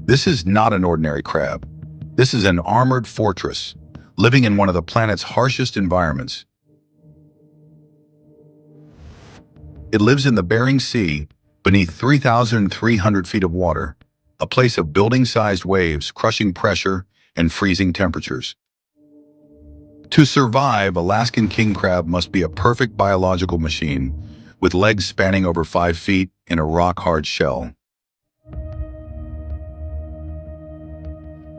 This is not an ordinary crab. This is an armored fortress, living in one of the planet's harshest environments. It lives in the Bering Sea, beneath 3,300 feet of water, a place of building-sized waves, crushing pressure, and freezing temperatures. To survive, Alaskan king crab must be a perfect biological machine, with legs spanning over 5 feet in a rock-hard shell.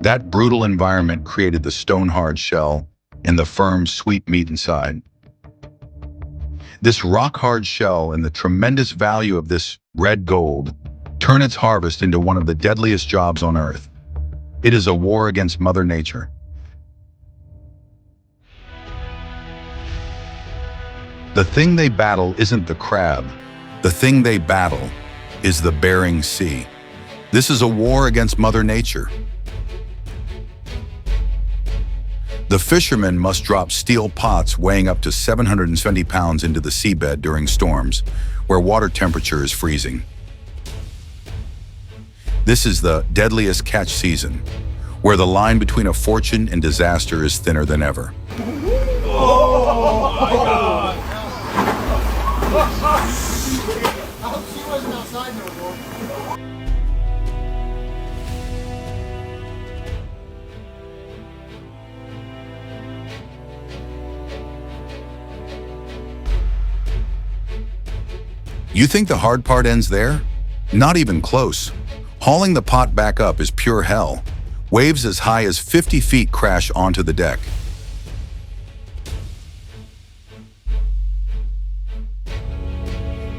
That brutal environment created the stone-hard shell and the firm, sweet meat inside. This rock-hard shell and the tremendous value of this red gold turn its harvest into one of the deadliest jobs on Earth. It is a war against Mother Nature. The thing they battle isn't the crab. The thing they battle is the Bering Sea. This is a war against Mother Nature. The fishermen must drop steel pots weighing up to 770 pounds into the seabed during storms, where water temperature is freezing. This is the deadliest catch season, where the line between a fortune and disaster is thinner than ever. Oh my God! She wasn't outside no more. You think the hard part ends there? Not even close. Hauling the pot back up is pure hell. Waves as high as 50 feet crash onto the deck.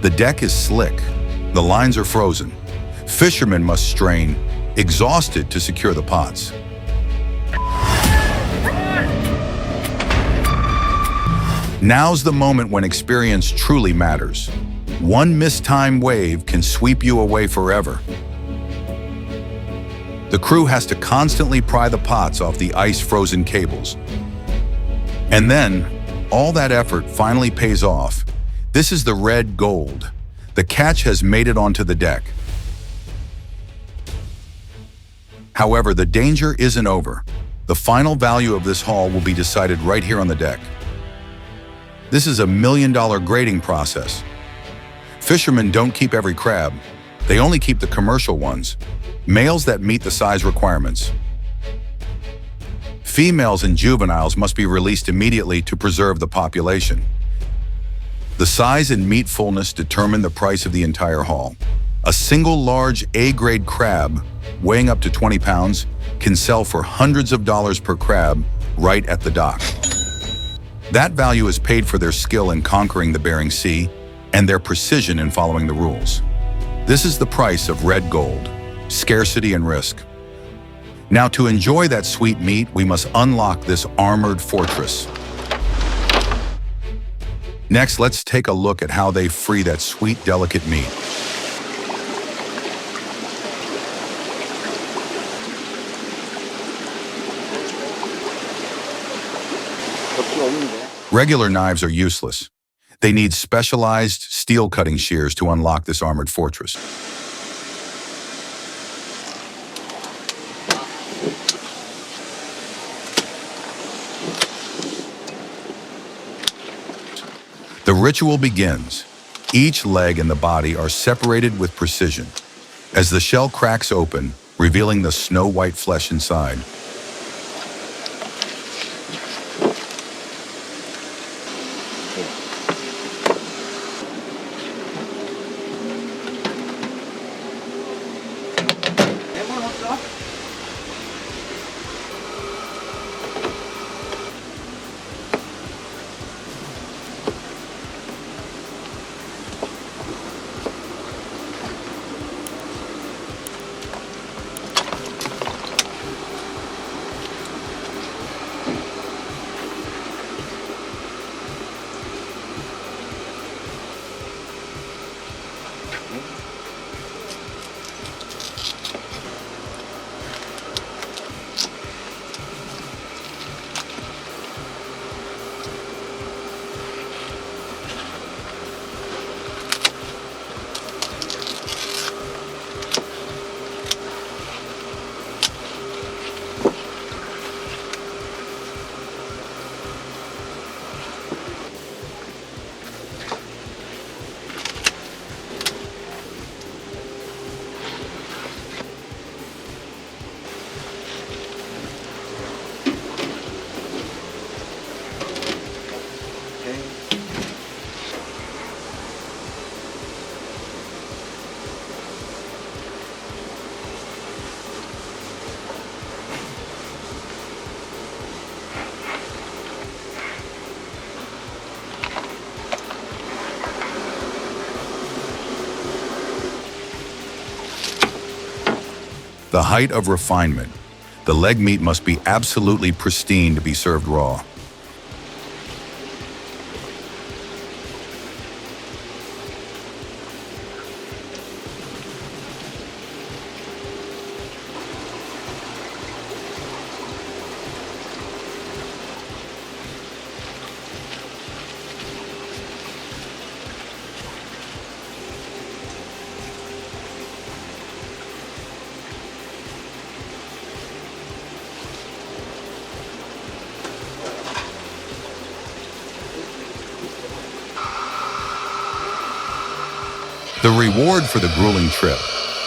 The deck is slick. The lines are frozen. Fishermen must strain, exhausted, to secure the pots. Now's the moment when experience truly matters. One mistimed wave can sweep you away forever. The crew has to constantly pry the pots off the ice-frozen cables. And then, all that effort finally pays off. This is the red gold. The catch has made it onto the deck. However, the danger isn't over. The final value of this haul will be decided right here on the deck. This is a $1 million grading process. Fishermen don't keep every crab. They only keep the commercial ones, males that meet the size requirements. Females and juveniles must be released immediately to preserve the population. The size and meat fullness determine the price of the entire haul. A single large A-grade crab, weighing up to 20 pounds, can sell for hundreds of dollars per crab right at the dock. That value is paid for their skill in conquering the Bering Sea and their precision in following the rules. This is the price of red gold, scarcity and risk. Now, to enjoy that sweet meat, we must unlock this armored fortress. Next, let's take a look at how they free that sweet, delicate meat. Regular knives are useless. They need specialized steel-cutting shears to unlock this armored fortress. The ritual begins. Each leg and the body are separated with precision, as the shell cracks open, revealing the snow-white flesh inside. the height of refinement. The leg meat must be absolutely pristine to be served raw. The reward for the grueling trip,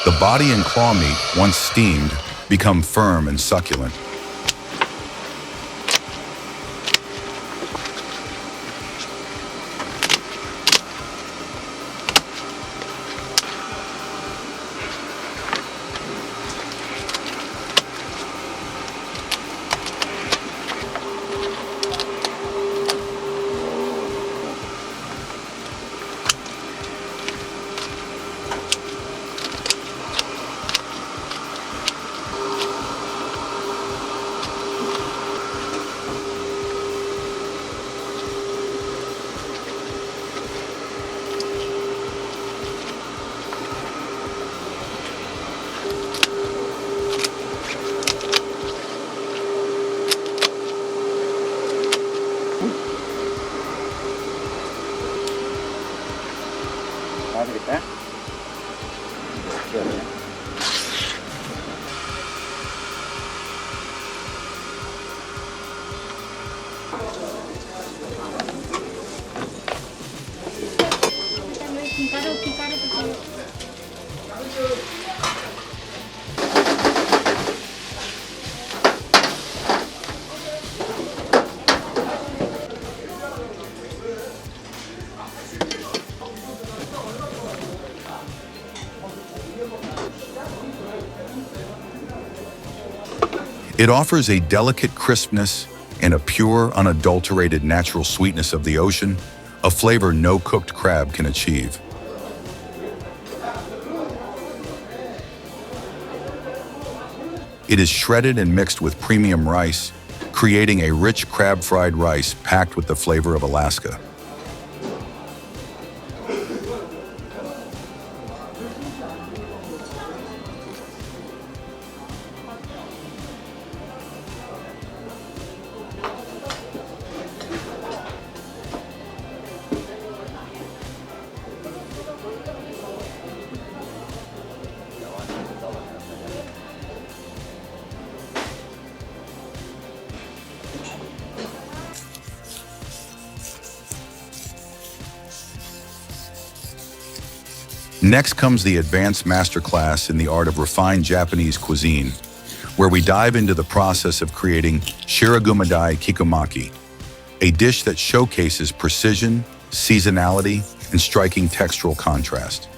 the body and claw meat, once steamed, become firm and succulent. It offers a delicate crispness and a pure, unadulterated natural sweetness of the ocean, a flavor no cooked crab can achieve. It is shredded and mixed with premium rice, creating a rich crab-fried rice packed with the flavor of Alaska. Next comes the advanced masterclass in the art of refined Japanese cuisine, where we dive into the process of creating shiragumadai kikomaki, a dish that showcases precision, seasonality, and striking textural contrast.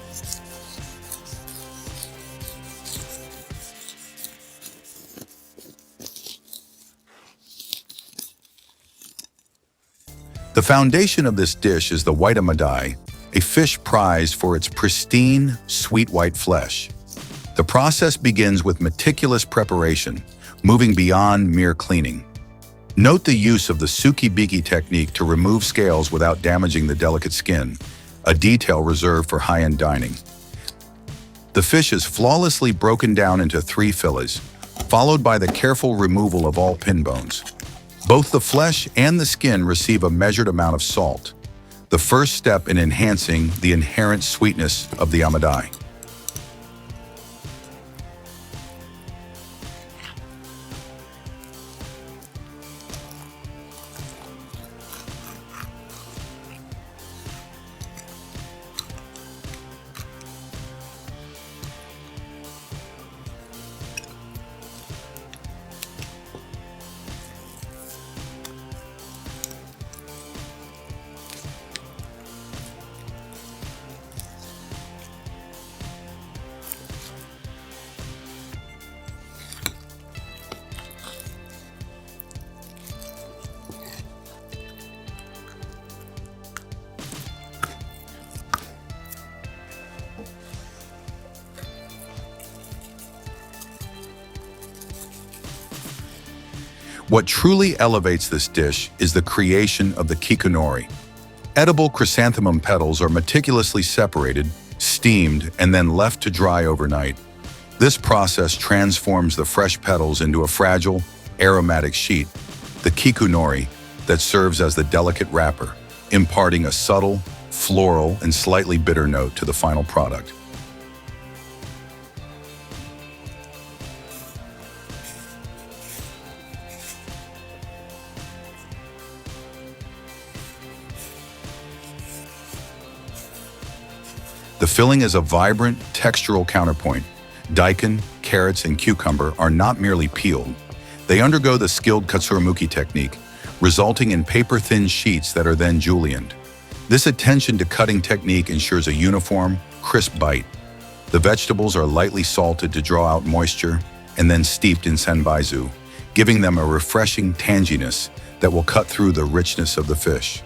The foundation of this dish is the white-amadai, a fish prized for its pristine, sweet white flesh. The process begins with meticulous preparation, moving beyond mere cleaning. Note the use of the tsukibiki technique to remove scales without damaging the delicate skin, a detail reserved for high-end dining. The fish is flawlessly broken down into 3 fillets, followed by the careful removal of all pin bones. Both the flesh and the skin receive a measured amount of salt, the first step in enhancing the inherent sweetness of the amadai. What truly elevates this dish is the creation of the kikunori. Edible chrysanthemum petals are meticulously separated, steamed, and then left to dry overnight. This process transforms the fresh petals into a fragile, aromatic sheet, the kikunori, that serves as the delicate wrapper, imparting a subtle, floral, and slightly bitter note to the final product. The filling is a vibrant, textural counterpoint. Daikon, carrots, and cucumber are not merely peeled. They undergo the skilled katsuramuki technique, resulting in paper-thin sheets that are then julienned. This attention to cutting technique ensures a uniform, crisp bite. The vegetables are lightly salted to draw out moisture and then steeped in senbaizu, giving them a refreshing tanginess that will cut through the richness of the fish.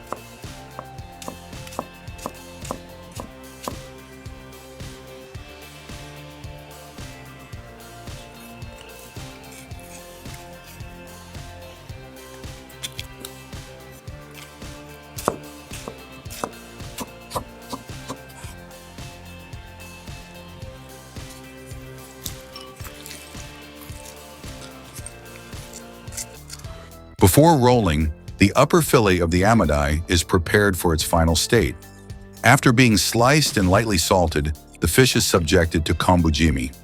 Before rolling, the upper fillet of the amidai is prepared for its final state. After being sliced and lightly salted, the fish is subjected to kombujimi.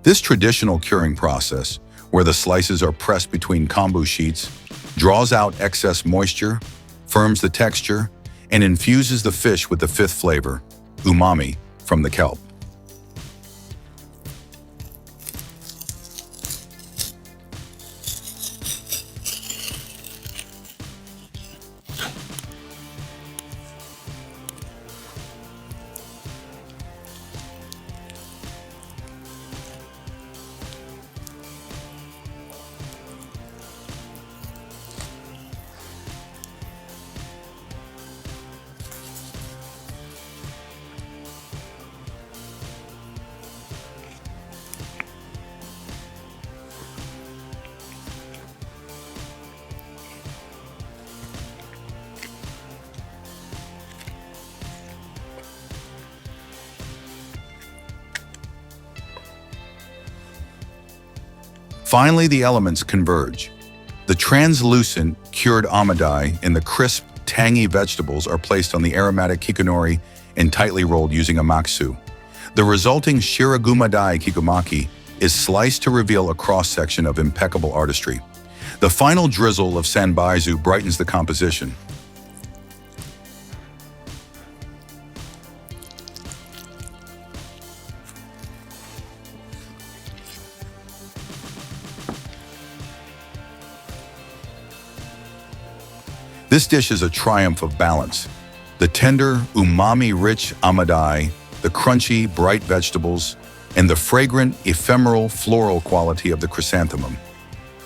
This traditional curing process, where the slices are pressed between kombu sheets, draws out excess moisture, firms the texture, and infuses the fish with the fifth flavor, umami, from the kelp. Finally, the elements converge. The translucent, cured amidai and the crisp, tangy vegetables are placed on the aromatic kikunori and tightly rolled using a maksu. The resulting shiragumadai kikumaki is sliced to reveal a cross-section of impeccable artistry. The final drizzle of senbaizu brightens the composition. This dish is a triumph of balance. The tender, umami-rich amidai, the crunchy, bright vegetables, and the fragrant, ephemeral, floral quality of the chrysanthemum.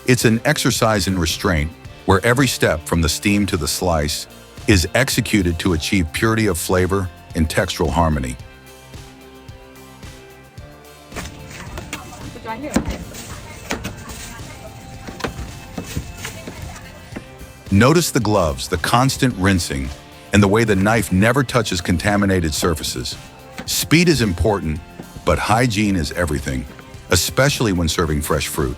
It's an exercise in restraint, where every step from the steam to the slice is executed to achieve purity of flavor and textural harmony. Notice the gloves, the constant rinsing, and the way the knife never touches contaminated surfaces. Speed is important, but hygiene is everything, especially when serving fresh fruit.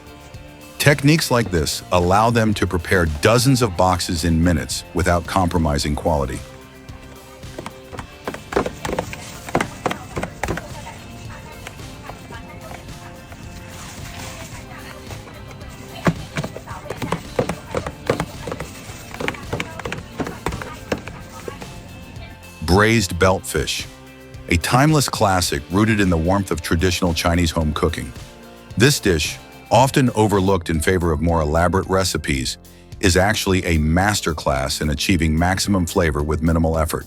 Techniques like this allow them to prepare dozens of boxes in minutes without compromising quality. Braised beltfish, a timeless classic rooted in the warmth of traditional Chinese home cooking. This dish, often overlooked in favor of more elaborate recipes, is actually a masterclass in achieving maximum flavor with minimal effort.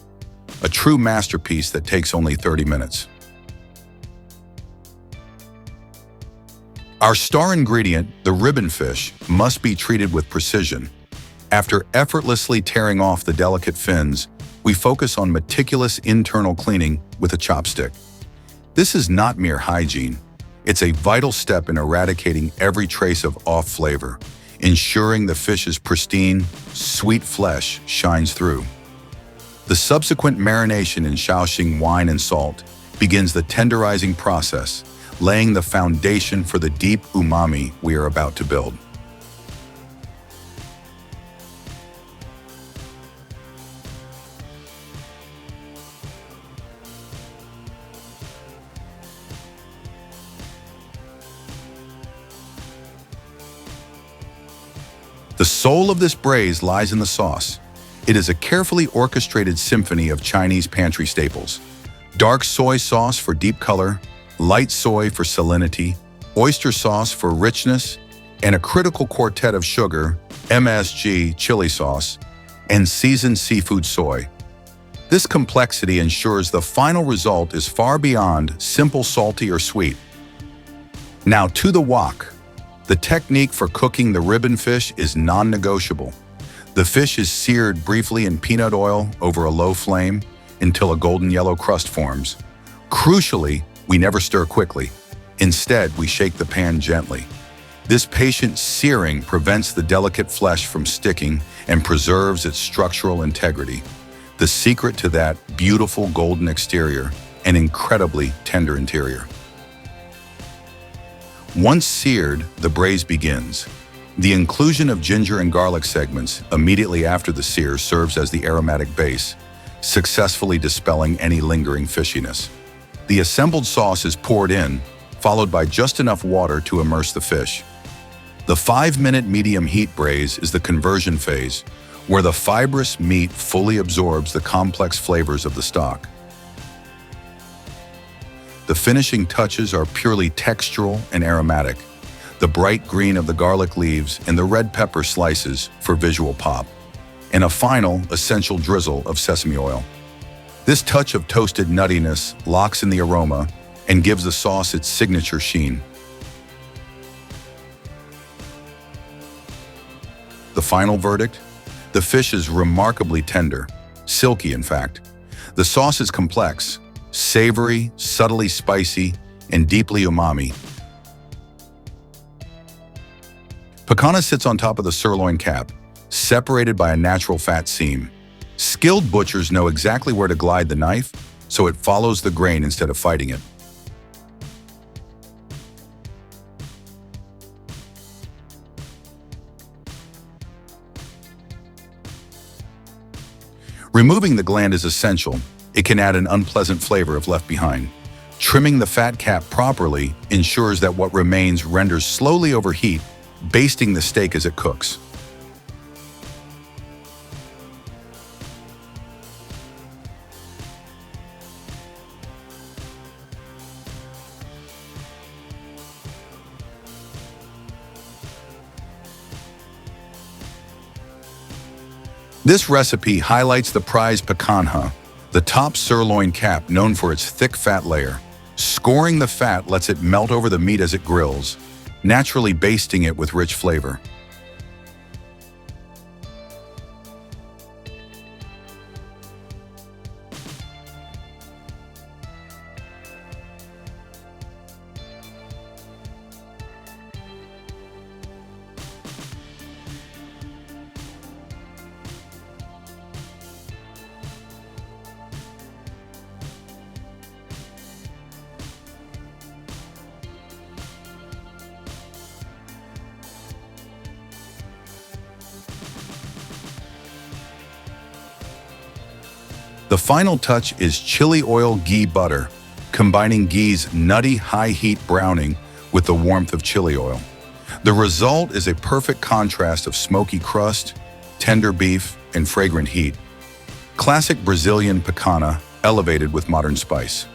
A true masterpiece that takes only 30 minutes. Our star ingredient, the ribbon fish, must be treated with precision. After effortlessly tearing off the delicate fins, we focus on meticulous internal cleaning with a chopstick. This is not mere hygiene. It's a vital step in eradicating every trace of off flavor, ensuring the fish's pristine, sweet flesh shines through. The subsequent marination in Shaoxing wine and salt begins the tenderizing process, laying the foundation for the deep umami we are about to build. The soul of this braise lies in the sauce. It is a carefully orchestrated symphony of Chinese pantry staples. Dark soy sauce for deep color, light soy for salinity, oyster sauce for richness, and a critical quartet of sugar, MSG chili sauce, and seasoned seafood soy. This complexity ensures the final result is far beyond simple salty or sweet. Now to the wok. The technique for cooking the ribbon fish is non-negotiable. The fish is seared briefly in peanut oil over a low flame until a golden yellow crust forms. Crucially, we never stir quickly. Instead, we shake the pan gently. This patient searing prevents the delicate flesh from sticking and preserves its structural integrity. The secret to that beautiful golden exterior and incredibly tender interior. Once seared, the braise begins. The inclusion of ginger and garlic segments immediately after the sear serves as the aromatic base, successfully dispelling any lingering fishiness. The assembled sauce is poured in, followed by just enough water to immerse the fish. The 5-minute medium heat braise is the conversion phase, where the fibrous meat fully absorbs the complex flavors of the stock. The finishing touches are purely textural and aromatic, the bright green of the garlic leaves and the red pepper slices for visual pop, and a final, essential drizzle of sesame oil. This touch of toasted nuttiness locks in the aroma and gives the sauce its signature sheen. The final verdict? The fish is remarkably tender, silky in fact. The sauce is complex, savory, subtly spicy, and deeply umami. Picanha sits on top of the sirloin cap, separated by a natural fat seam. Skilled butchers know exactly where to glide the knife, so it follows the grain instead of fighting it. Removing the gland is essential. It can add an unpleasant flavor if left behind. Trimming the fat cap properly ensures that what remains renders slowly over heat, basting the steak as it cooks. This recipe highlights the prized picanha, the top sirloin cap known for its thick fat layer. Scoring the fat lets it melt over the meat as it grills, naturally basting it with rich flavor. The final touch is chili oil ghee butter, combining ghee's nutty high-heat browning with the warmth of chili oil. The result is a perfect contrast of smoky crust, tender beef, and fragrant heat. Classic Brazilian picanha elevated with modern spice.